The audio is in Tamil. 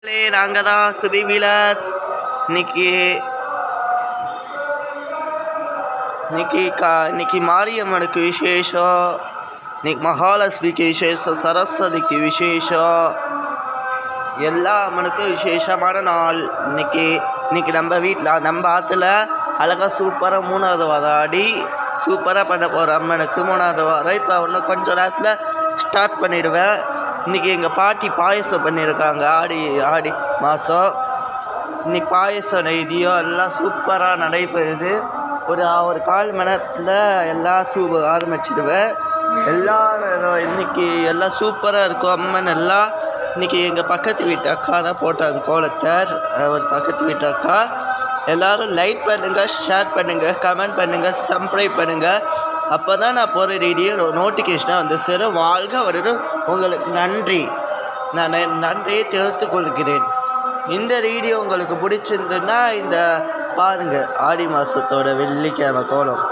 நாங்கள் தான் சுபி விலாஸ். இன்னைக்கு மாரியம்மனுக்கு விசேஷம், இன்னைக்கு மகாலட்சுமிக்கு விசேஷம், சரஸ்வதிக்கு விசேஷம், எல்லா அம்மனுக்கும் விசேஷமான நாள். இன்னைக்கு நம்ம வீட்டில் நம்ம ஆற்றுல அழகாக சூப்பராக 3வது வாரம் ஆடி சூப்பராக பண்ண போகிற அம்மனுக்கு 3வது வாரம் இப்போ இன்னும் கொஞ்சம் நேரத்தில் ஸ்டார்ட் பண்ணிவிடுவேன். இன்றைக்கி எங்கள் பாட்டி பாயசம் பண்ணியிருக்காங்க. ஆடி மாதம் இன்னைக்கு பாயசம் நெய்தியம் எல்லாம் சூப்பராக நடைபெறுது. ஒரு 1/4 மணி நேரத்தில் எல்லாம் ஆரம்பிச்சிடுவேன். இன்றைக்கி எல்லாம் சூப்பராக இருக்கும். அம்மன் எல்லாம் இன்றைக்கி எங்கள் பக்கத்து வீட்டு அக்கா தான் போட்டாங்க கோலத்தை. ஒரு பக்கத்து வீட்டு அக்கா. எல்லோரும் லைக் பண்ணுங்கள், ஷேர் பண்ணுங்கள், கமெண்ட் பண்ணுங்கள், சப்ஸ்கிரைப் பண்ணுங்கள். அப்போ தான் நான் போகிற வீடியோ நோட்டிஃபிகேஷனாக வந்து சேரும். வாழ்க வளரும். உங்களுக்கு நன்றி. நான் நன்றியை தெரிவித்துக் கொள்கிறேன். இந்த வீடியோ உங்களுக்கு பிடிச்சிருந்துன்னா பாருங்கள், ஆடி மாதத்தோட வெள்ளிக்கிழமை கோலம்.